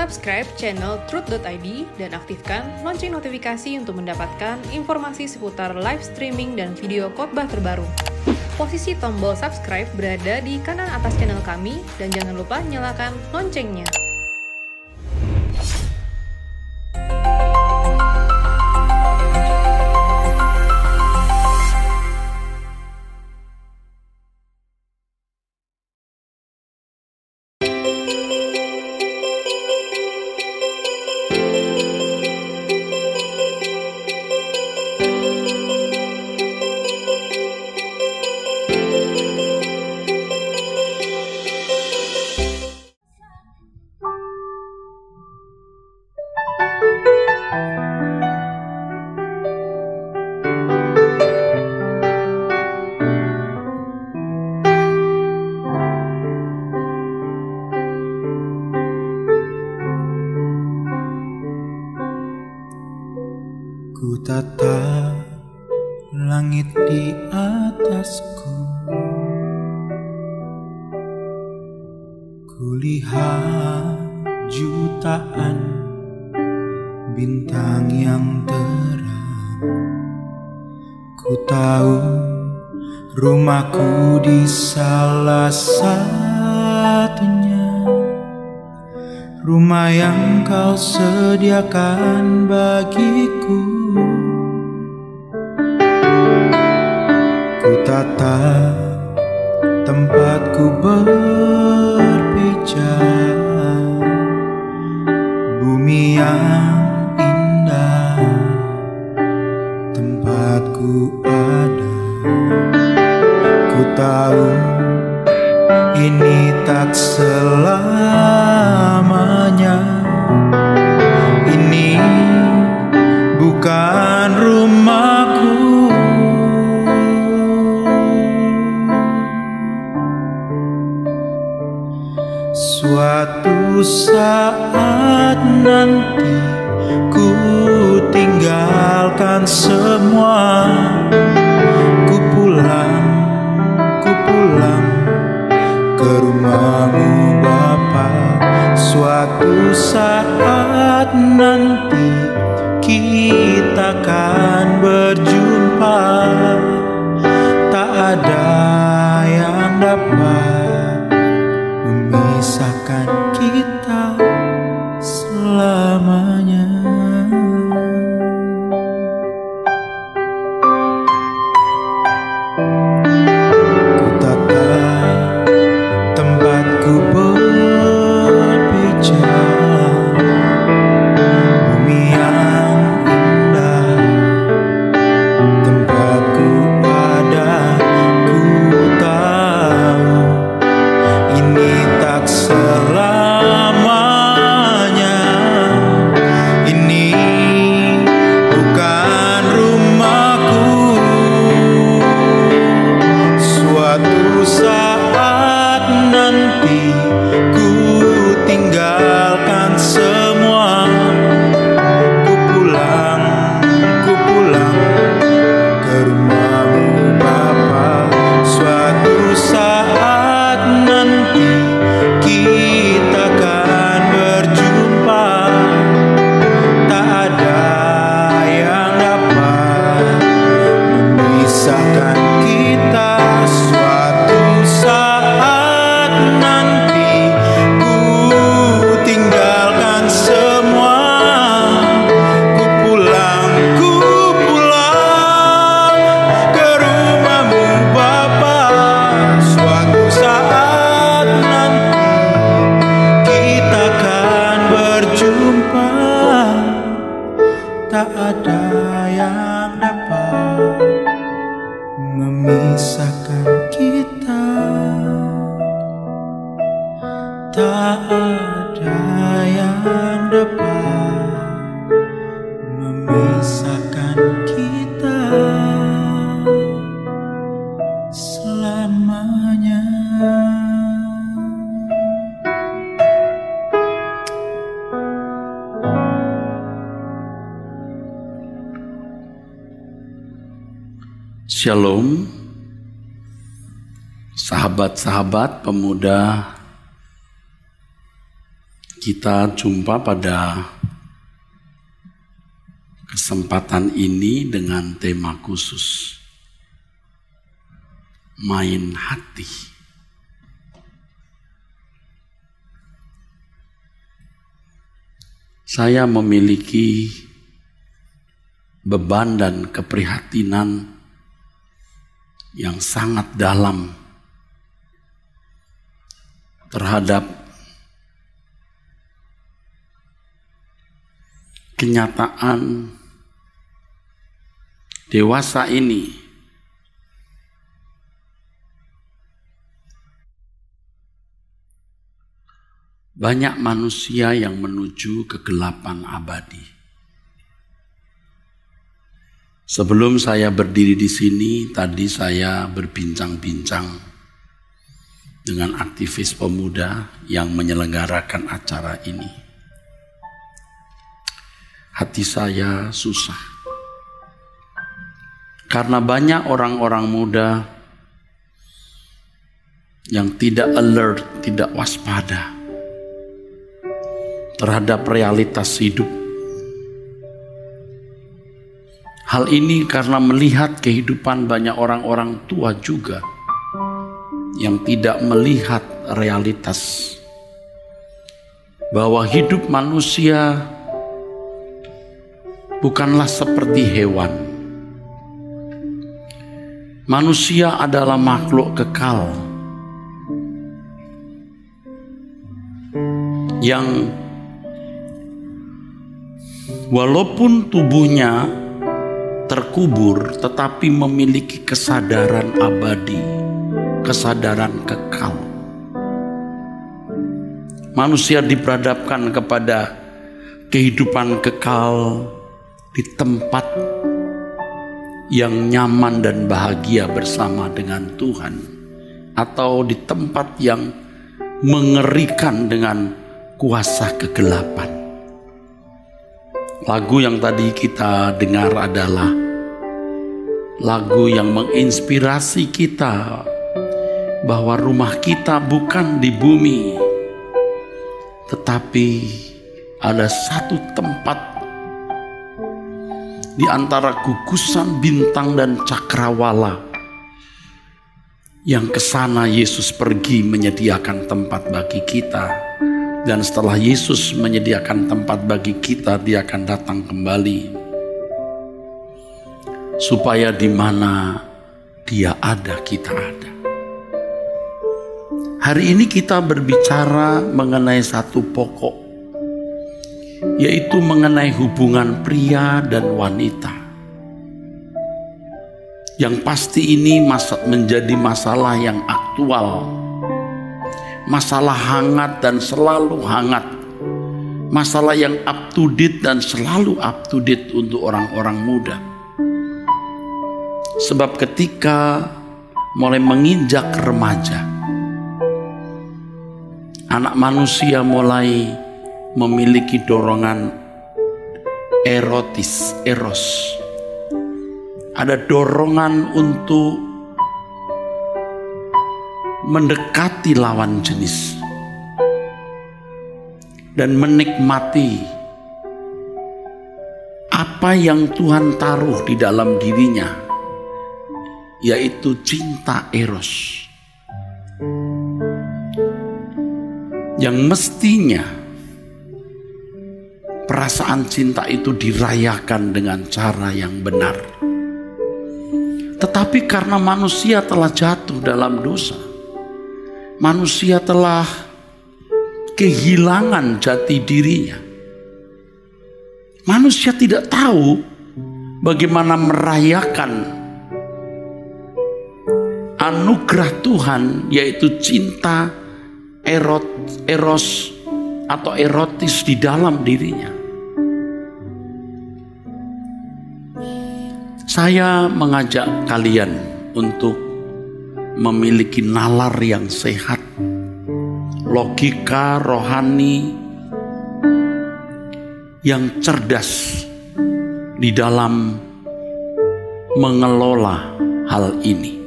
Subscribe channel Truth.id dan aktifkan lonceng notifikasi untuk mendapatkan informasi seputar live streaming dan video khotbah terbaru. Posisi tombol subscribe berada di kanan atas channel kami dan jangan lupa nyalakan loncengnya. Ku tatap langit di atasku, ku lihat jutaan bintang yang terang. Ku tahu rumahku di salah satunya, rumah yang kau sediakan bagiku. Ku tatap tempatku berpijak, bumi yang indah tempatku ada. Ku tahu ini tak selamanya, ini bukan rumahku. Suatu saat nanti ku tinggalkan semua, ku pulang ke rumahmu Bapa. Suatu saat nanti kita akan berjumpa, tak ada yang dapat memisahkan kita selamanya. Ku tatap tempatku berpijak, bumi yang indah tempatku ada. Ku tahu ini tak selamanya, ini bukan rumahku. Suatu saat nanti ku tinggalkan semua, ku pulang ke rumahmu Bapa. Suatu saat nanti kita akan berjumpa, tak ada yang dapat memisahkan kita. Suatu saat nanti ku tinggalkan semua, ku pulang ke rumahmu Bapa. Suatu saat nanti kita akan berjumpa, tak ada yang dapat memisahkan kita, tak ada yang dapat memisahkan kita selamanya. Shalom, sahabat-sahabat pemuda Kita jumpa pada kesempatan ini dengan tema khusus, main hati. Saya memiliki beban dan keprihatinan yang sangat dalam terhadap kenyataan dewasa ini banyak manusia yang menuju kegelapan abadi. Sebelum saya berdiri di sini, tadi saya berbincang-bincang dengan aktivis pemuda yang menyelenggarakan acara ini. Hati saya susah karena banyak orang-orang muda yang tidak alert, tidak waspada terhadap realitas hidup. Hal ini karena melihat kehidupan banyak orang-orang tua juga yang tidak melihat realitas bahwa hidup manusia bukanlah seperti hewan. Manusia adalah makhluk kekal yang walaupun tubuhnya terkubur tetapi memiliki kesadaran abadi, kesadaran kekal. Manusia diperhadapkan kepada kehidupan kekal di tempat yang nyaman dan bahagia bersama dengan Tuhan, atau di tempat yang mengerikan dengan kuasa kegelapan. Lagu yang tadi kita dengar adalah lagu yang menginspirasi kita bahwa rumah kita bukan di bumi, tetapi ada satu tempat di antara gugusan bintang dan cakrawala yang kesana Yesus pergi menyediakan tempat bagi kita. Dan setelah Yesus menyediakan tempat bagi kita, Dia akan datang kembali supaya di mana Dia ada, kita ada. Hari ini kita berbicara mengenai satu pokok, yaitu mengenai hubungan pria dan wanita. Yang pasti ini menjadi masalah yang aktual, masalah hangat dan selalu hangat, masalah yang up to date dan selalu up to date untuk orang-orang muda. Sebab ketika mulai menginjak remaja, anak manusia mulai memiliki dorongan eros. Ada dorongan untuk mendekati lawan jenis dan menikmati apa yang Tuhan taruh di dalam dirinya, yaitu cinta eros, yang mestinya perasaan cinta itu dirayakan dengan cara yang benar. Tetapi karena manusia telah jatuh dalam dosa, manusia telah kehilangan jati dirinya. Manusia tidak tahu bagaimana merayakan anugerah Tuhan, yaitu cinta eros atau erotis di dalam dirinya. Saya mengajak kalian untuk memiliki nalar yang sehat, logika rohani yang cerdas di dalam mengelola hal ini.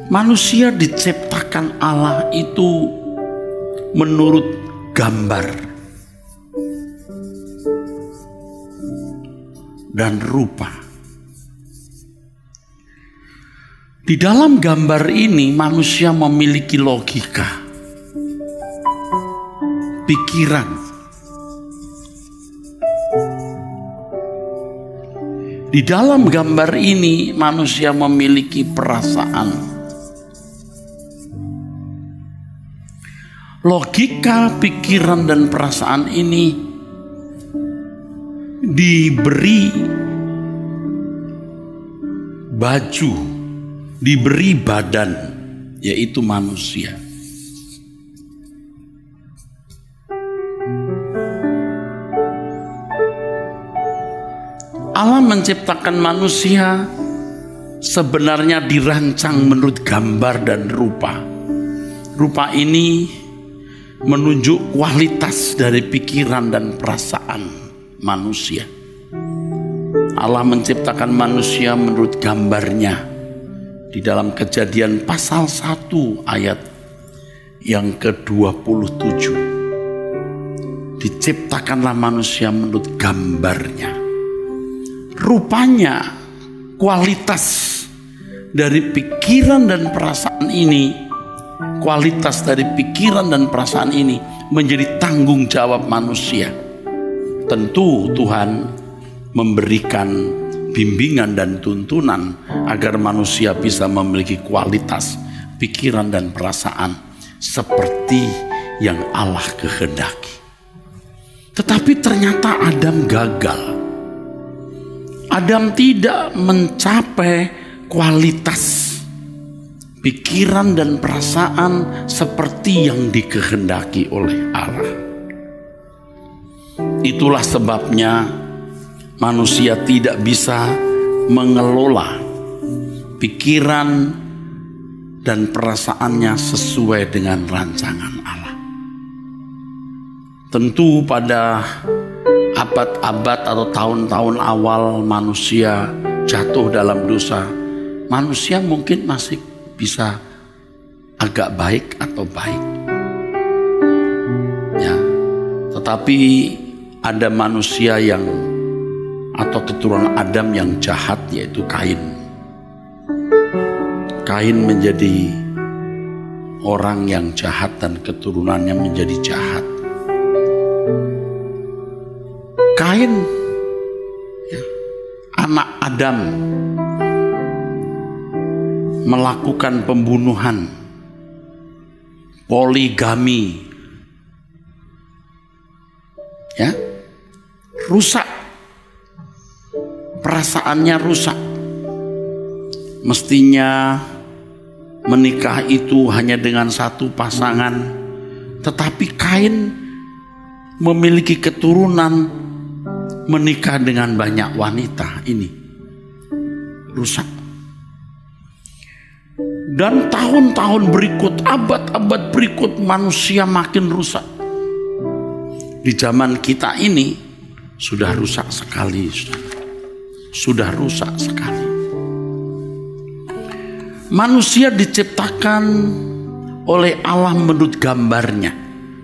Manusia diciptakan Allah itu menurut gambar dan rupa. Di dalam gambar ini manusia memiliki logika, pikiran. Di dalam gambar ini manusia memiliki perasaan. Logika, pikiran, dan perasaan ini diberi baju, diberi badan, yaitu manusia. Allah menciptakan manusia sebenarnya dirancang menurut gambar dan rupa. Rupa ini menunjuk kualitas dari pikiran dan perasaan manusia. Allah menciptakan manusia menurut gambarnya. Di dalam Kejadian pasal 1 ayat yang ke-27. Diciptakanlah manusia menurut gambarnya. Rupanya, kualitas dari pikiran dan perasaan ini, kualitas dari pikiran dan perasaan ini menjadi tanggung jawab manusia. Tentu Tuhan memberikan bimbingan dan tuntunan agar manusia bisa memiliki kualitas pikiran dan perasaan seperti yang Allah kehendaki. Tetapi ternyata Adam gagal. Adam tidak mencapai kualitas pikiran dan perasaan seperti yang dikehendaki oleh Allah. Itulah sebabnya manusia tidak bisa mengelola pikiran dan perasaannya sesuai dengan rancangan Allah. Tentu pada abad-abad atau tahun-tahun awal manusia jatuh dalam dosa, manusia mungkin masih bisa agak baik atau baik. Ya, tetapi ada manusia yang atau keturunan Adam yang jahat, yaitu Kain. Kain menjadi orang yang jahat dan keturunannya menjadi jahat. Kain, ya, anak Adam, melakukan pembunuhan, poligami, ya, rusak, perasaannya rusak. Mestinya menikah itu hanya dengan satu pasangan, tetapi Kain memiliki keturunan menikah dengan banyak wanita. Ini rusak. Dan tahun-tahun berikut, abad-abad berikut, manusia makin rusak. Di zaman kita ini sudah rusak sekali, sudah rusak sekali. Manusia diciptakan oleh Allah menurut gambarnya,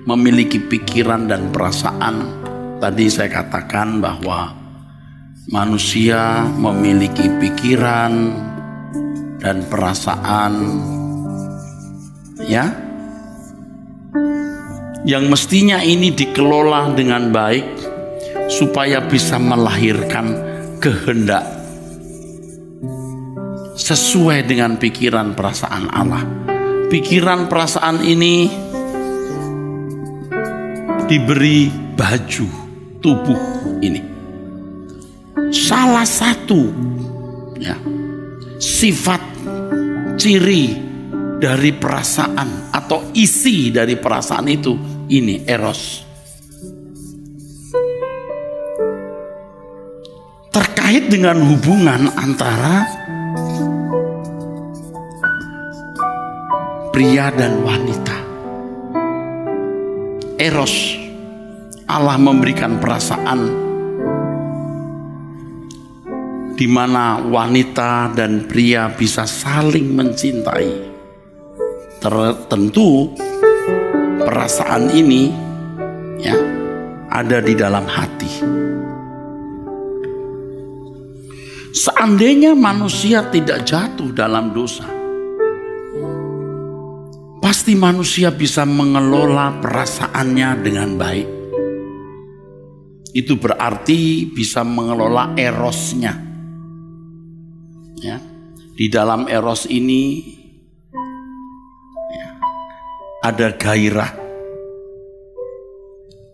memiliki pikiran dan perasaan. Tadi saya katakan bahwa manusia memiliki pikiran dan perasaan, ya, yang mestinya ini dikelola dengan baik supaya bisa melahirkan kehendak sesuai dengan pikiran perasaan Allah. Pikiran perasaan ini diberi baju tubuh ini. Salah satu, ya, sifat ciri dari perasaan atau isi dari perasaan itu, ini eros. Terkait dengan hubungan antara pria dan wanita. Eros. Allah memberikan perasaan di mana wanita dan pria bisa saling mencintai. Tentu perasaan ini ya, ada di dalam hati. Seandainya manusia tidak jatuh dalam dosa, pasti manusia bisa mengelola perasaannya dengan baik. Itu berarti bisa mengelola erosnya. Ya, di dalam eros ini ya, ada gairah.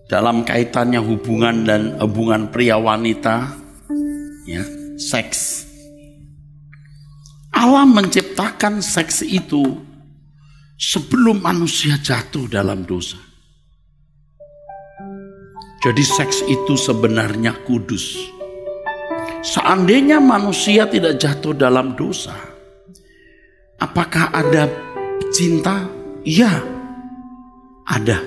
Dalam kaitannya hubungan pria wanita, ya, seks. Allah menciptakan seks itu sebelum manusia jatuh dalam dosa. Jadi seks itu sebenarnya kudus. Seandainya manusia tidak jatuh dalam dosa, apakah ada cinta? Iya, ada.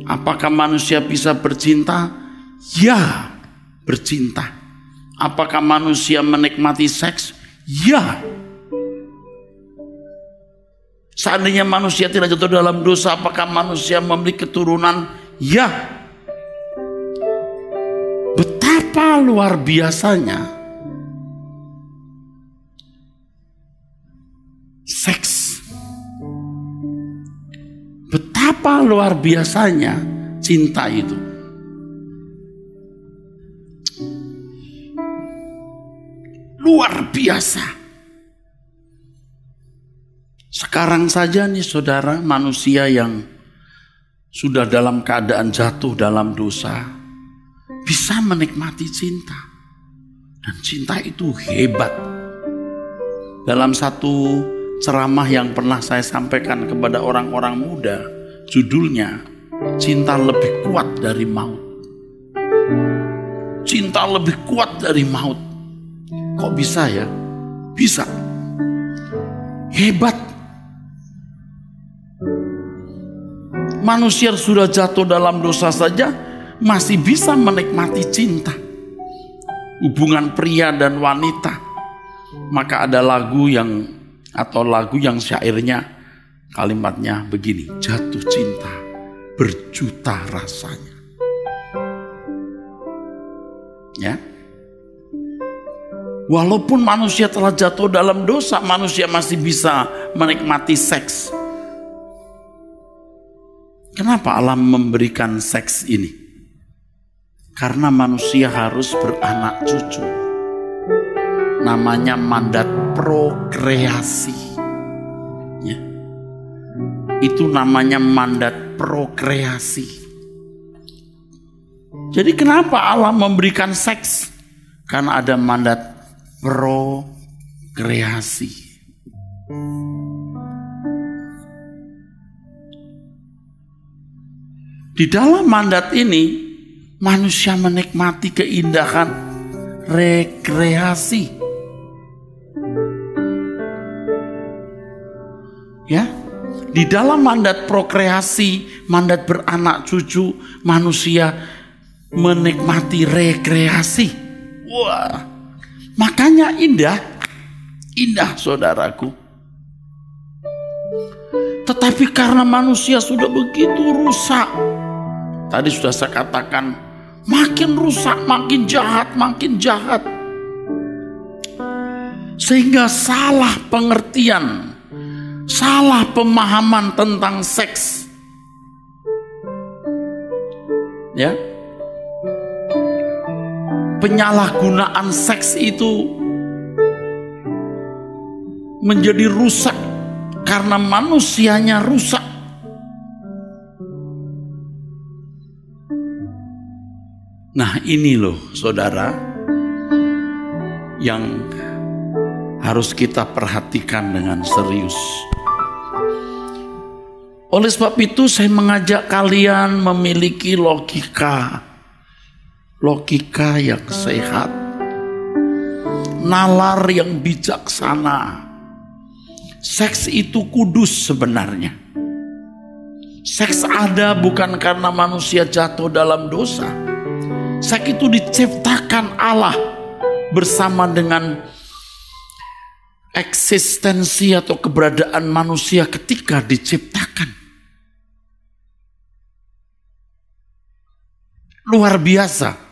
Apakah manusia bisa bercinta? Ya, bercinta. Apakah manusia menikmati seks? Ya. Seandainya manusia tidak jatuh dalam dosa, apakah manusia memiliki keturunan? Ya. Betapa luar biasanya seks. Betapa luar biasanya cinta itu. Luar biasa. Sekarang saja nih saudara, manusia yang sudah dalam keadaan jatuh dalam dosa bisa menikmati cinta. Dan cinta itu hebat. Dalam satu ceramah yang pernah saya sampaikan kepada orang-orang muda, judulnya Cinta Lebih Kuat Dari Maut. Cinta lebih kuat dari maut. Kok bisa ya? Bisa. Hebat. Manusia sudah jatuh dalam dosa saja masih bisa menikmati cinta, hubungan pria dan wanita. Maka ada lagu yang syairnya kalimatnya begini, jatuh cinta berjuta rasanya. Ya, walaupun manusia telah jatuh dalam dosa, manusia masih bisa menikmati seks. Kenapa Allah memberikan seks ini? Karena manusia harus beranak cucu. Namanya mandat prokreasi. Ya. Itu namanya mandat prokreasi. Jadi kenapa Allah memberikan seks? Karena ada mandat prokreasi. Di dalam mandat ini manusia menikmati keindahan rekreasi. Ya, di dalam mandat prokreasi, mandat beranak cucu, manusia menikmati rekreasi. Wah, makanya indah saudaraku. Tetapi karena manusia sudah begitu rusak, tadi sudah saya katakan, makin rusak, makin jahat. Sehingga salah pengertian, salah pemahaman tentang seks. Ya. Penyalahgunaan seks itu menjadi rusak karena manusianya rusak. Nah, ini loh saudara yang harus kita perhatikan dengan serius. Oleh sebab itu saya mengajak kalian memiliki logika yang sehat, nalar yang bijaksana. Seks itu kudus sebenarnya. Seks ada bukan karena manusia jatuh dalam dosa. Seks itu diciptakan Allah bersama dengan eksistensi atau keberadaan manusia ketika diciptakan. Luar biasa.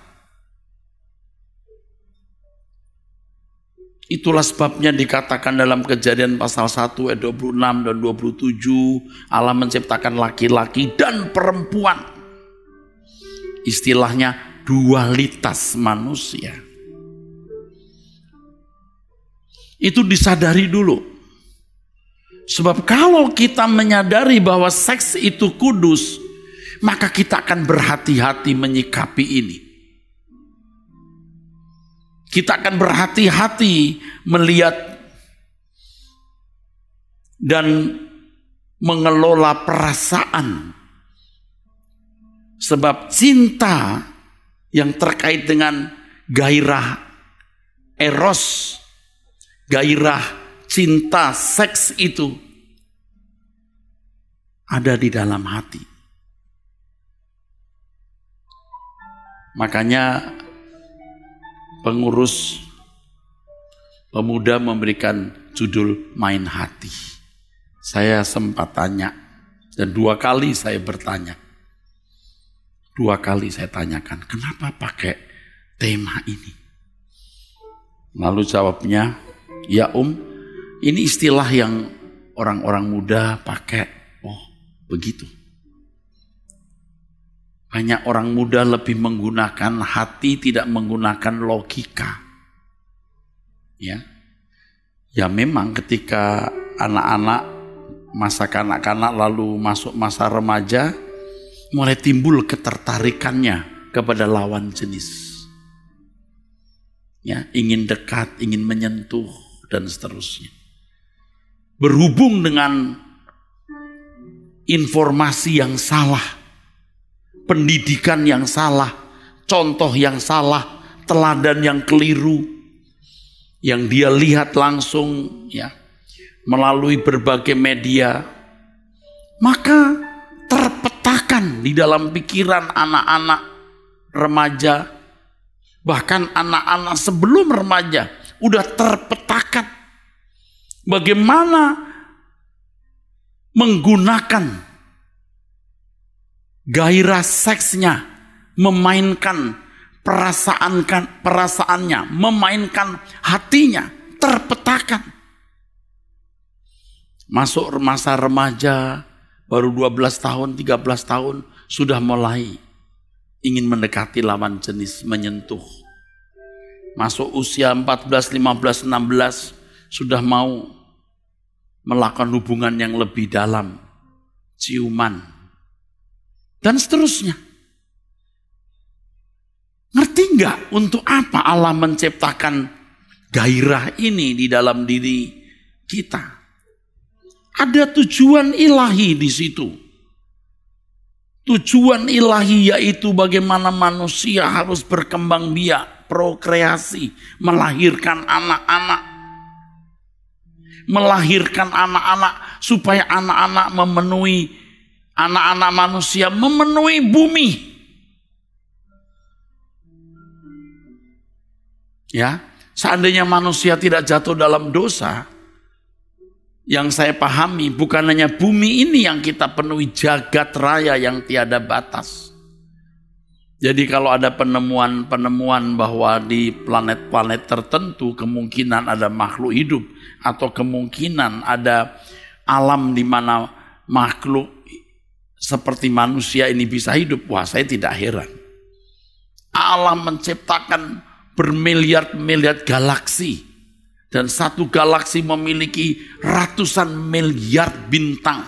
Itulah sebabnya dikatakan dalam Kejadian pasal 1 ayat 26 dan 27, Allah menciptakan laki-laki dan perempuan. Istilahnya dualitas manusia. Itu disadari dulu. Sebab kalau kita menyadari bahwa seks itu kudus, maka kita akan berhati-hati menyikapi ini. Kita akan berhati-hati melihat dan mengelola perasaan. Sebab cinta yang terkait dengan gairah eros, gairah cinta seks itu ada di dalam hati. Makanya pengurus pemuda memberikan judul Main Hati. Saya sempat tanya, dan 2 kali saya bertanya. 2 kali saya tanyakan, kenapa pakai tema ini? Lalu jawabnya, ya ini istilah yang orang-orang muda pakai. Oh, begitu. Banyak orang muda lebih menggunakan hati, tidak menggunakan logika. Ya memang ketika anak-anak, masa kanak-kanak lalu masuk masa remaja, mulai timbul ketertarikannya kepada lawan jenis. Ingin dekat, ingin menyentuh, dan seterusnya. Berhubung dengan informasi yang salah, pendidikan yang salah, contoh yang salah, teladan yang keliru, yang dia lihat langsung melalui berbagai media, maka terpetakan di dalam pikiran anak-anak remaja, bahkan anak-anak sebelum remaja, udah terpetakan bagaimana menggunakan gairah seksnya, memainkan perasaannya, memainkan hatinya, terpetakan. Masuk masa remaja, baru 12 tahun, 13 tahun, sudah mulai ingin mendekati lawan jenis, menyentuh. Masuk usia 14, 15, 16, sudah mau melakukan hubungan yang lebih dalam, ciuman, dan seterusnya. Ngerti nggak untuk apa Allah menciptakan gairah ini di dalam diri kita? Ada tujuan ilahi di situ. Tujuan ilahi yaitu bagaimana manusia harus berkembang biak, prokreasi, melahirkan anak-anak. Melahirkan anak-anak supaya anak-anak manusia memenuhi bumi. Seandainya manusia tidak jatuh dalam dosa, yang saya pahami bukan hanya bumi ini yang kita penuhi, jagat raya yang tiada batas. Jadi kalau ada penemuan bahwa di planet-planet tertentu kemungkinan ada makhluk hidup, atau kemungkinan ada alam di mana makhluk seperti manusia ini bisa hidup, wah saya tidak heran. Allah menciptakan bermiliar-miliar galaksi, dan satu galaksi memiliki ratusan miliar bintang.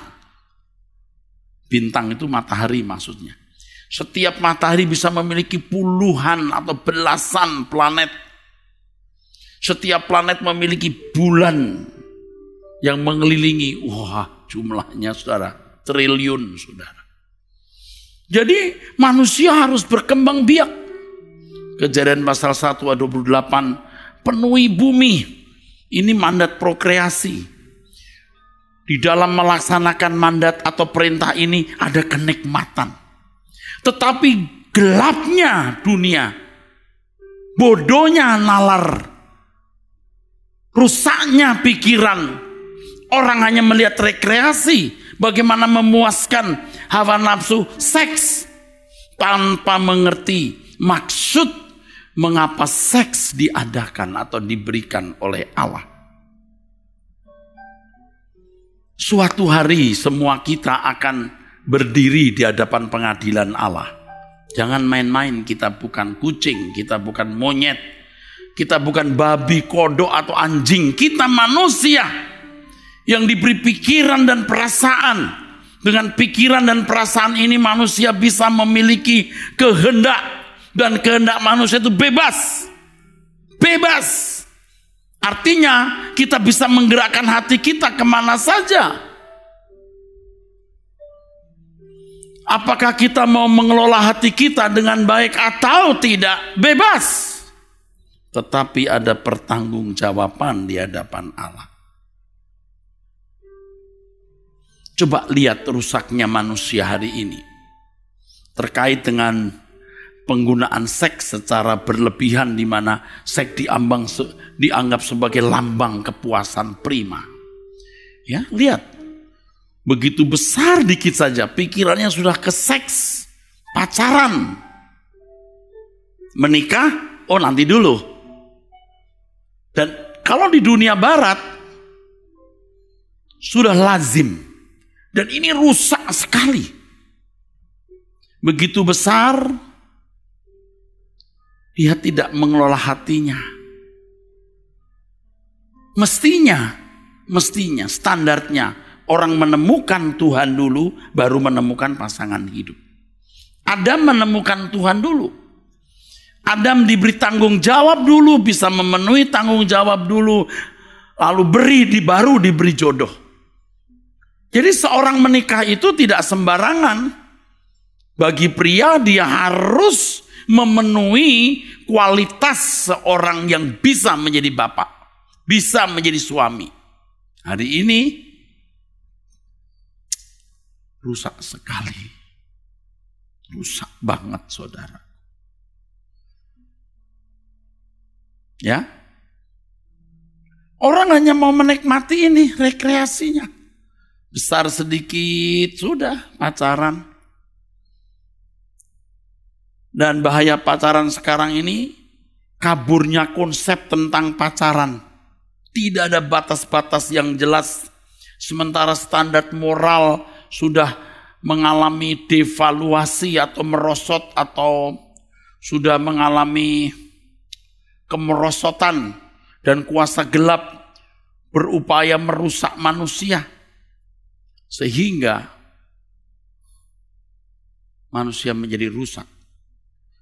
Bintang itu matahari maksudnya. Setiap matahari bisa memiliki puluhan atau belasan planet. Setiap planet memiliki bulan yang mengelilingi. Wah, jumlahnya saudara, triliun saudara. Jadi manusia harus berkembang biak. Kejadian pasal 1 ayat 28, penuhi bumi. Ini mandat prokreasi. Di dalam melaksanakan mandat atau perintah ini ada kenikmatan. Tetapi gelapnya dunia, bodohnya nalar, rusaknya pikiran. Orang hanya melihat rekreasi, bagaimana memuaskan hawa nafsu seks, tanpa mengerti maksud mengapa seks diadakan atau diberikan oleh Allah. Suatu hari semua kita akan berdiri di hadapan pengadilan Allah. Jangan main-main, kita bukan kucing, kita bukan monyet, kita bukan babi, kodok atau anjing. Kita manusia yang diberi pikiran dan perasaan. Dengan pikiran dan perasaan ini manusia bisa memiliki kehendak. Dan kehendak manusia itu bebas. Bebas. Artinya kita bisa menggerakkan hati kita kemana saja. Apakah kita mau mengelola hati kita dengan baik atau tidak? Bebas. Tetapi ada pertanggungjawaban di hadapan Allah. Coba lihat rusaknya manusia hari ini. Terkait dengan penggunaan seks secara berlebihan, di mana seks dianggap sebagai lambang kepuasan prima. Ya, lihat. Begitu besar dikit saja pikirannya sudah ke seks, pacaran, menikah, oh nanti dulu. Dan kalau di dunia barat sudah lazim, dan ini rusak sekali. Begitu besar, dia tidak mengelola hatinya. Mestinya standarnya orang menemukan Tuhan dulu, baru menemukan pasangan hidup. Adam menemukan Tuhan dulu. Adam diberi tanggung jawab dulu, bisa memenuhi tanggung jawab dulu. Lalu baru diberi jodoh. Jadi seorang menikah itu tidak sembarangan. Bagi pria dia harus memenuhi kualitas seorang yang bisa menjadi bapak. Bisa menjadi suami. Hari ini rusak sekali. Rusak banget, saudara. Ya. Orang hanya mau menikmati ini, rekreasinya. Besar sedikit, sudah pacaran. Dan bahaya pacaran sekarang ini, kaburnya konsep tentang pacaran. Tidak ada batas-batas yang jelas. Sementara standar moral sudah mengalami devaluasi atau merosot, atau sudah mengalami kemerosotan, dan kuasa gelap berupaya merusak manusia. Sehingga manusia menjadi rusak.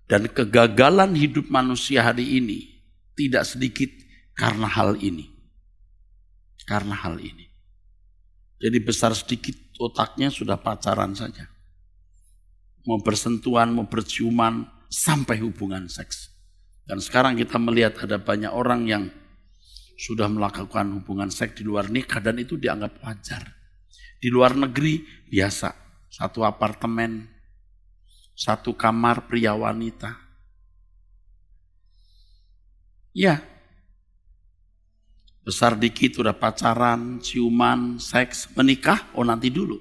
Dan kegagalan hidup manusia hari ini tidak sedikit karena hal ini. Karena hal ini. Jadi besar sedikit otaknya sudah pacaran saja. Mau bersentuhan, mau berciuman, sampai hubungan seks. Dan sekarang kita melihat ada banyak orang yang sudah melakukan hubungan seks di luar nikah, dan itu dianggap wajar. Di luar negeri biasa. Satu apartemen, satu kamar pria wanita. Ya. Besar dikit udah pacaran, ciuman, seks, menikah, oh nanti dulu.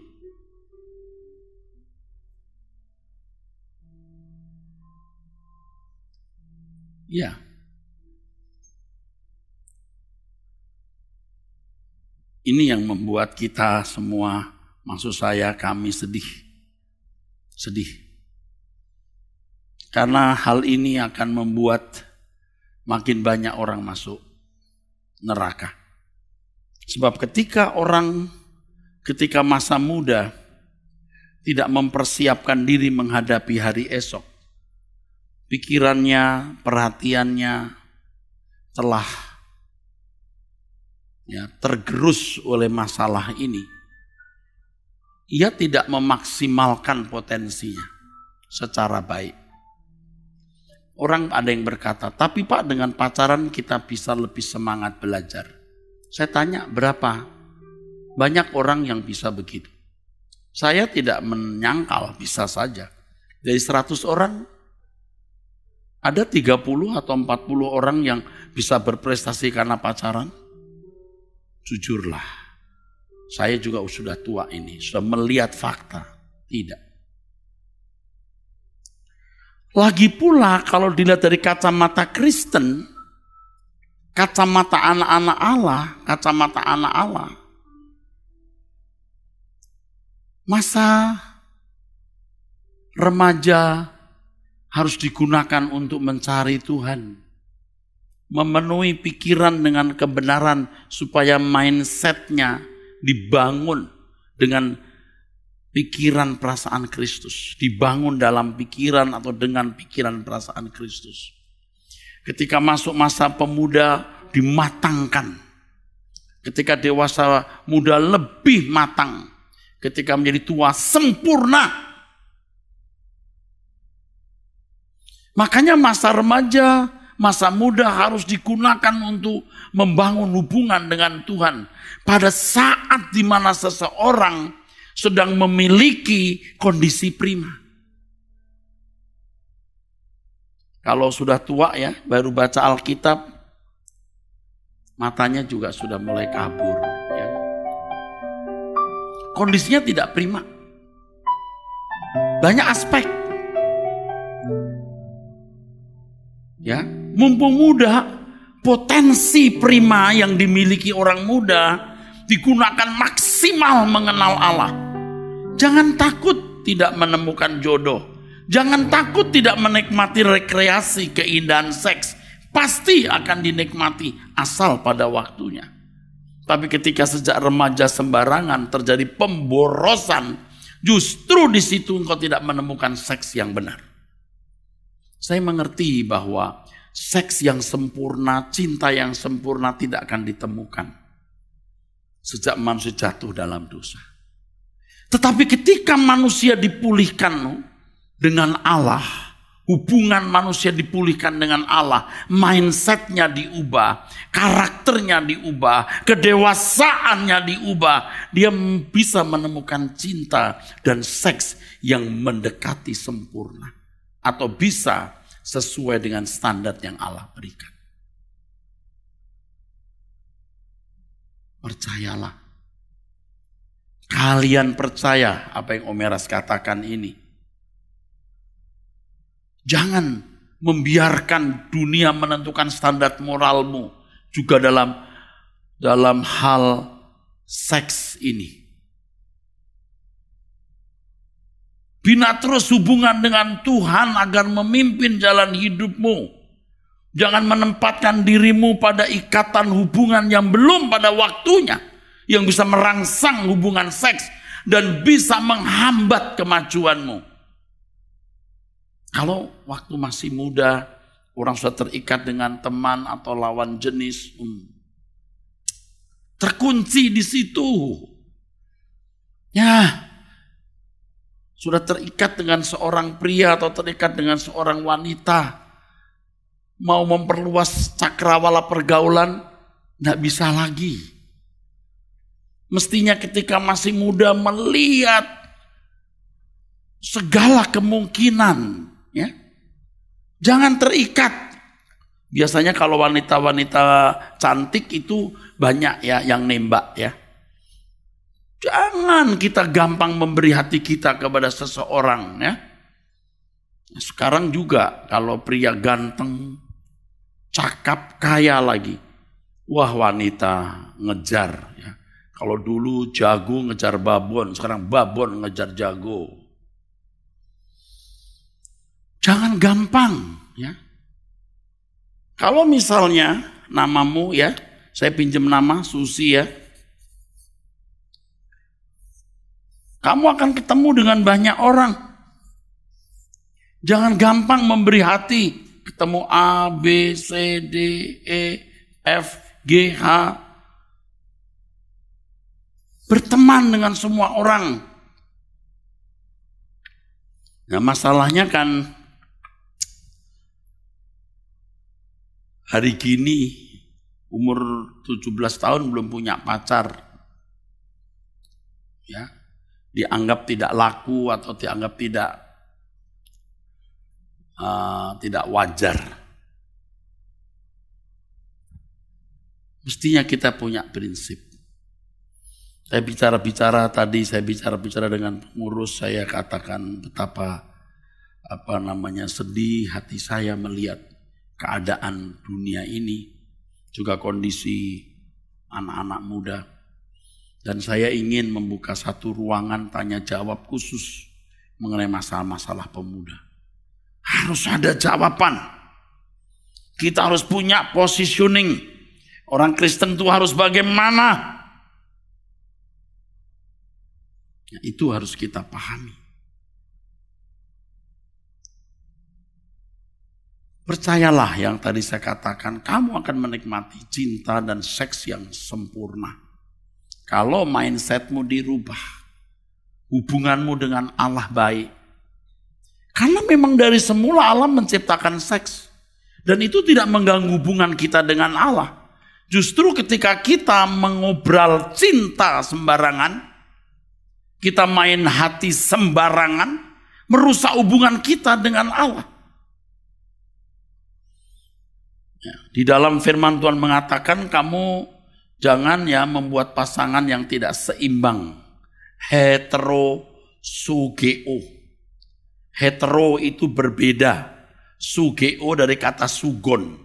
Ya. Ini yang membuat kita semua, maksud saya kami sedih. Sedih. Karena hal ini akan membuat makin banyak orang masuk neraka. Sebab ketika masa muda tidak mempersiapkan diri menghadapi hari esok, pikirannya, perhatiannya telah tergerus oleh masalah ini. Ia tidak memaksimalkan potensinya secara baik. Orang ada yang berkata, tapi Pak, dengan pacaran kita bisa lebih semangat belajar. Saya tanya, berapa? Banyak orang yang bisa begitu. Saya tidak menyangkal, bisa saja. Dari 100 orang, ada 30 atau 40 orang yang bisa berprestasi karena pacaran. Jujurlah, saya juga sudah tua ini, sudah melihat fakta. Tidak. Lagi pula kalau dilihat dari kacamata Kristen, kacamata anak-anak Allah, kacamata anak Allah, masa remaja harus digunakan untuk mencari Tuhan, memenuhi pikiran dengan kebenaran supaya mindsetnya dibangun dengan pikiran perasaan Kristus, dibangun dalam pikiran atau dengan pikiran perasaan Kristus. Ketika masuk masa pemuda dimatangkan, ketika dewasa muda lebih matang, ketika menjadi tua sempurna. Makanya masa remaja, masa muda harus digunakan untuk membangun hubungan dengan Tuhan. Pada saat di mana seseorang sedang memiliki kondisi prima. Kalau sudah tua ya, baru baca Alkitab, matanya juga sudah mulai kabur. Ya. Kondisinya tidak prima. Banyak aspek. Ya, mumpung muda, potensi prima yang dimiliki orang muda digunakan maksimal mengenal Allah. Jangan takut tidak menemukan jodoh. Jangan takut tidak menikmati rekreasi, keindahan seks. Pasti akan dinikmati asal pada waktunya. Tapi ketika sejak remaja sembarangan terjadi pemborosan, justru di situ engkau tidak menemukan seks yang benar. Saya mengerti bahwa seks yang sempurna, cinta yang sempurna tidak akan ditemukan sejak manusia jatuh dalam dosa. Tetapi ketika manusia dipulihkan dengan Allah, hubungan manusia dipulihkan dengan Allah, mindsetnya diubah, karakternya diubah, kedewasaannya diubah, dia bisa menemukan cinta dan seks yang mendekati sempurna. Atau bisa sesuai dengan standar yang Allah berikan. Percayalah. Kalian percaya apa yang Om Eras katakan ini. Jangan membiarkan dunia menentukan standar moralmu juga dalam hal seks ini. Bina terus hubungan dengan Tuhan agar memimpin jalan hidupmu. Jangan menempatkan dirimu pada ikatan hubungan yang belum pada waktunya, yang bisa merangsang hubungan seks dan bisa menghambat kemajuanmu. Kalau waktu masih muda, orang sudah terikat dengan teman atau lawan jenis, terkunci di situ. Ya, sudah terikat dengan seorang pria atau terikat dengan seorang wanita, mau memperluas cakrawala pergaulan, tidak bisa lagi. Mestinya ketika masih muda melihat segala kemungkinan, ya. Jangan terikat. Biasanya kalau wanita-wanita cantik itu banyak ya yang nembak ya. Jangan kita gampang memberi hati kita kepada seseorang ya. Sekarang juga kalau pria ganteng, cakap, kaya lagi, wah wanita ngejar ya. Kalau dulu jago ngejar babon, sekarang babon ngejar jago. Jangan gampang ya. Kalau misalnya namamu ya, saya pinjam nama Susi ya. Kamu akan ketemu dengan banyak orang. Jangan gampang memberi hati. Ketemu A, B, C, D, E, F, G, H. Berteman dengan semua orang. Nah masalahnya kan hari gini umur 17 tahun belum punya pacar. Ya, dianggap tidak laku atau dianggap tidak wajar. Mestinya kita punya prinsip. Saya bicara dengan pengurus, saya katakan betapa sedih hati saya melihat keadaan dunia ini, juga kondisi anak-anak muda. Dan saya ingin membuka satu ruangan tanya jawab khusus mengenai masalah-masalah pemuda. Harus ada jawaban. Kita harus punya positioning. Orang Kristen itu harus bagaimana? Ya, itu harus kita pahami. Percayalah yang tadi saya katakan, kamu akan menikmati cinta dan seks yang sempurna. Kalau mindsetmu dirubah, hubunganmu dengan Allah baik. Karena memang dari semula Allah menciptakan seks. Dan itu tidak mengganggu hubungan kita dengan Allah. Justru ketika kita mengobral cinta sembarangan, kita main hati sembarangan, merusak hubungan kita dengan Allah. Ya, di dalam firman Tuhan mengatakan kamu jangan ya membuat pasangan yang tidak seimbang. Hetero-sugeo. Hetero itu berbeda. Sugeo dari kata sugon.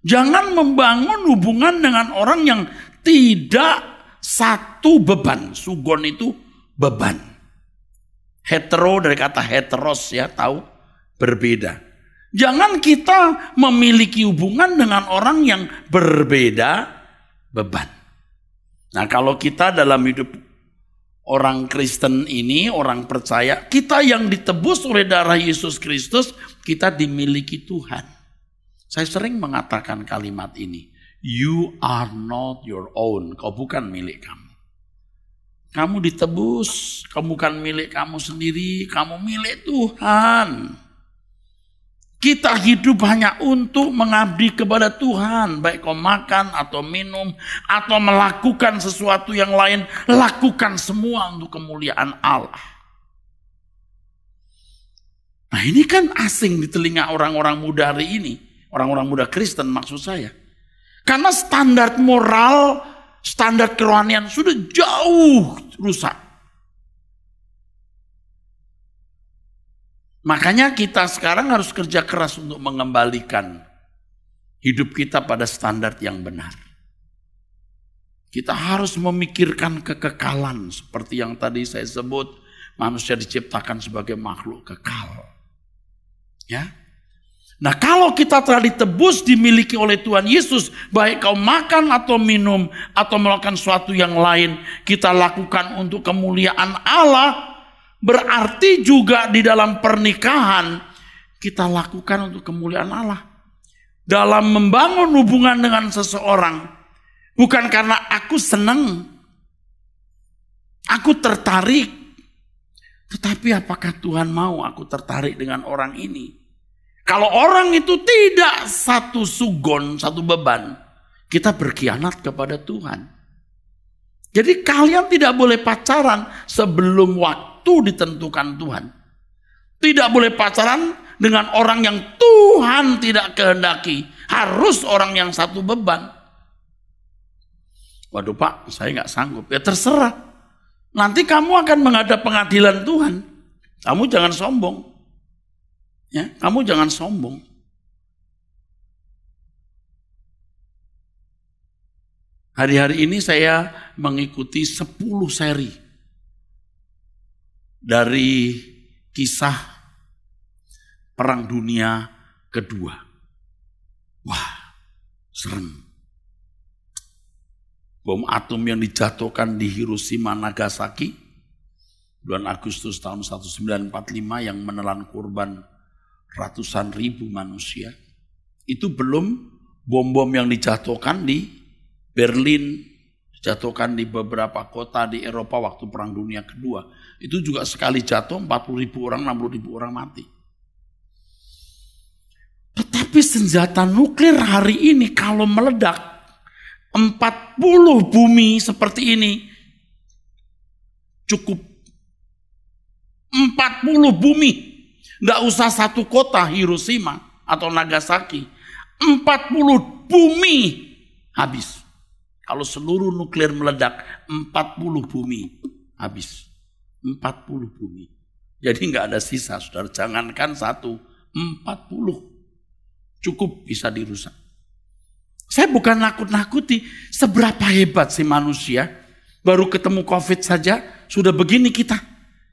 Jangan membangun hubungan dengan orang yang tidak satu beban. Sugon itu beban. Hetero dari kata heteros ya, tahu? Berbeda. Jangan kita memiliki hubungan dengan orang yang berbeda beban. Nah, kalau kita dalam hidup orang Kristen ini, orang percaya, kita yang ditebus oleh darah Yesus Kristus, kita dimiliki Tuhan. Saya sering mengatakan kalimat ini, you are not your own, kau bukan milik kamu. Kamu ditebus, kamu bukan milik kamu sendiri, kamu milik Tuhan. Kita hidup hanya untuk mengabdi kepada Tuhan. Baik kau makan atau minum atau melakukan sesuatu yang lain. Lakukan semua untuk kemuliaan Allah. Nah, ini kan asing di telinga orang-orang muda hari ini. Orang-orang muda Kristen maksud saya. Karena standar moral, standar kerohanian sudah jauh rusak. Makanya kita sekarang harus kerja keras untuk mengembalikan hidup kita pada standar yang benar. Kita harus memikirkan kekekalan seperti yang tadi saya sebut, manusia diciptakan sebagai makhluk kekal. Ya. Nah, kalau kita telah ditebus dimiliki oleh Tuhan Yesus, baik kau makan atau minum atau melakukan sesuatu yang lain, kita lakukan untuk kemuliaan Allah. Berarti juga di dalam pernikahan kita lakukan untuk kemuliaan Allah. Dalam membangun hubungan dengan seseorang, bukan karena aku senang, aku tertarik, tetapi apakah Tuhan mau aku tertarik dengan orang ini? Kalau orang itu tidak satu sugon, satu beban, kita berkhianat kepada Tuhan. Jadi kalian tidak boleh pacaran sebelum waktu ditentukan Tuhan. Tidak boleh pacaran dengan orang yang Tuhan tidak kehendaki. Harus orang yang satu beban. Waduh Pak, saya nggak sanggup. Ya terserah. Nanti kamu akan menghadap pengadilan Tuhan. Kamu jangan sombong. Ya, kamu jangan sombong. Hari-hari ini saya mengikuti 10 seri dari kisah Perang Dunia Kedua. Wah, serem. Bom atom yang dijatuhkan di Hiroshima Nagasaki bulan Agustus tahun 1945 yang menelan korban ratusan ribu manusia. Itu belum bom-bom yang dijatuhkan di Berlin, dijatuhkan di beberapa kota di Eropa waktu Perang Dunia Kedua. Itu juga sekali jatuh 40.000 orang, 60.000 orang mati. Tetapi senjata nuklir hari ini kalau meledak, 40 bumi seperti ini cukup. 40 bumi. Nggak usah satu kota Hiroshima atau Nagasaki. 40 bumi habis. Kalau seluruh nuklir meledak, 40 bumi habis. 40 bumi. Jadi nggak ada sisa, saudara. Jangankan 1, 40 cukup bisa dirusak. Saya bukan nakut-nakuti, seberapa hebat sih manusia. Baru ketemu COVID saja sudah begini kita,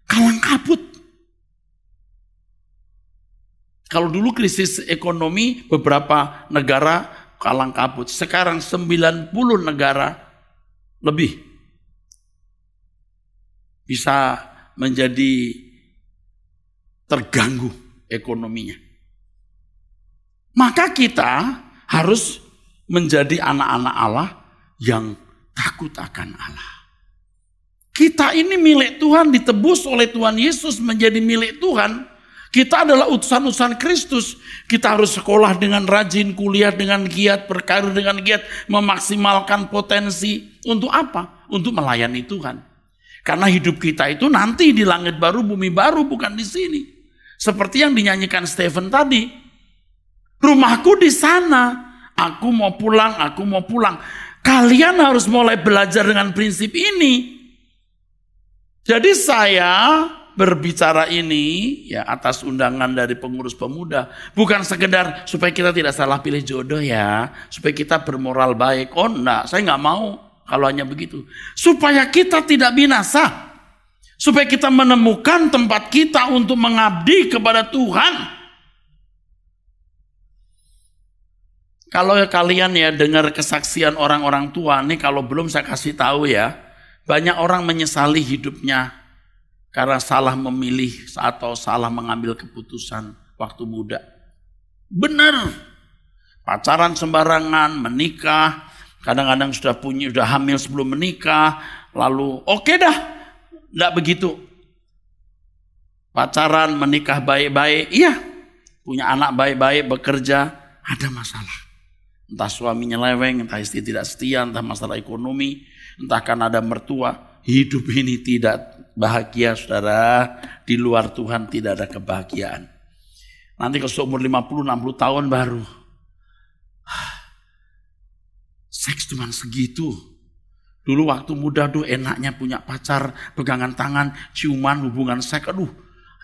kalang kabut. Kalau dulu krisis ekonomi beberapa negara kalang kabut. Sekarang 90 negara lebih bisa menjadi terganggu ekonominya. Maka kita harus menjadi anak-anak Allah yang takut akan Allah. Kita ini milik Tuhan, ditebus oleh Tuhan Yesus menjadi milik Tuhan. Kita adalah utusan-utusan Kristus. Kita harus sekolah dengan rajin, kuliah dengan giat, berkarir dengan giat, memaksimalkan potensi. Untuk apa? Untuk melayani Tuhan. Karena hidup kita itu nanti di langit baru, bumi baru, bukan di sini. Seperti yang dinyanyikan Stephen tadi. Rumahku di sana. Aku mau pulang, aku mau pulang. Kalian harus mulai belajar dengan prinsip ini. Jadi saya berbicara ini ya atas undangan dari pengurus pemuda, bukan sekedar supaya kita tidak salah pilih jodoh ya, supaya kita bermoral baik. Oh enggak, saya nggak mau kalau hanya begitu. Supaya kita tidak binasa, supaya kita menemukan tempat kita untuk mengabdi kepada Tuhan. Kalau kalian ya dengar kesaksian orang-orang tua nih, kalau belum saya kasih tahu ya, banyak orang menyesali hidupnya karena salah memilih atau salah mengambil keputusan waktu muda. Benar. Pacaran sembarangan, menikah, kadang-kadang sudah hamil sebelum menikah, lalu oke dah, enggak begitu. Pacaran, menikah baik-baik, iya. Punya anak baik-baik, bekerja, ada masalah. Entah suami nyeleweng, entah istri tidak setia, entah masalah ekonomi, entah karena ada mertua. Hidup ini tidak bahagia, saudara. Di luar Tuhan tidak ada kebahagiaan. Nanti kalau umur 50-60 tahun baru seks cuma segitu. Dulu waktu muda tuh enaknya punya pacar, pegangan tangan, ciuman, hubungan seks. Aduh,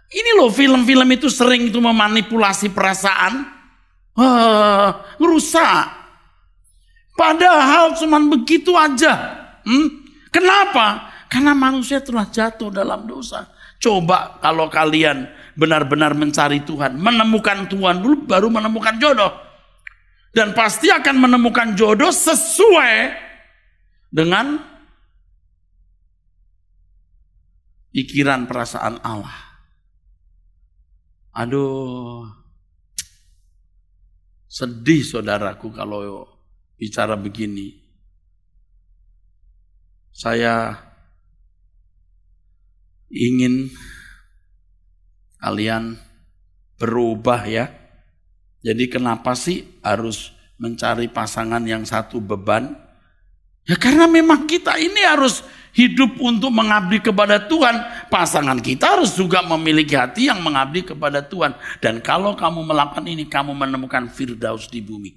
ini loh film-film itu sering itu memanipulasi perasaan. Ngerusak. Padahal cuma begitu aja. Kenapa? Karena manusia telah jatuh dalam dosa. Coba kalau kalian benar-benar mencari Tuhan, menemukan Tuhan dulu baru menemukan jodoh. Dan pasti akan menemukan jodoh sesuai dengan pikiran perasaan Allah. Aduh, sedih saudaraku kalau bicara begini. Saya ingin kalian berubah ya. Jadi kenapa sih harus mencari pasangan yang satu beban? Ya karena memang kita ini harus hidup untuk mengabdi kepada Tuhan. Pasangan kita harus juga memiliki hati yang mengabdi kepada Tuhan. Dan kalau kamu melakukan ini, kamu menemukan Firdaus di bumi.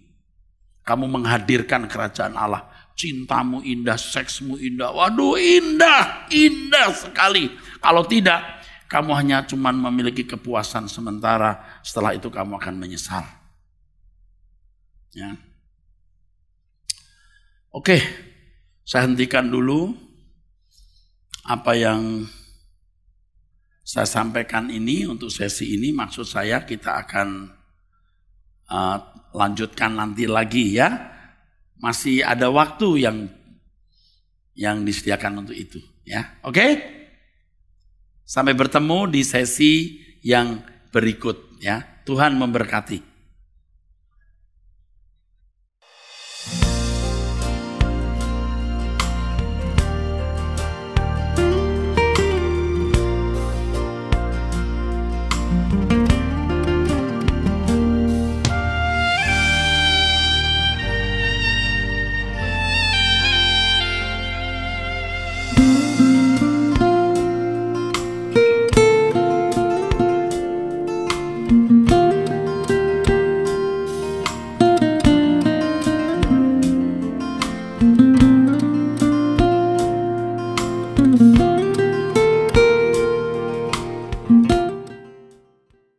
Kamu menghadirkan kerajaan Allah. Cintamu indah, seksmu indah. Waduh, indah, indah sekali. Kalau tidak, kamu hanya cuma memiliki kepuasan sementara. Setelah itu kamu akan menyesal. Ya. Oke, saya hentikan dulu apa yang saya sampaikan ini untuk sesi ini. Maksud saya kita akan lanjutkan nanti lagi ya. Masih ada waktu yang disediakan untuk itu ya. Oke? Sampai bertemu di sesi yang berikut ya. Tuhan memberkati.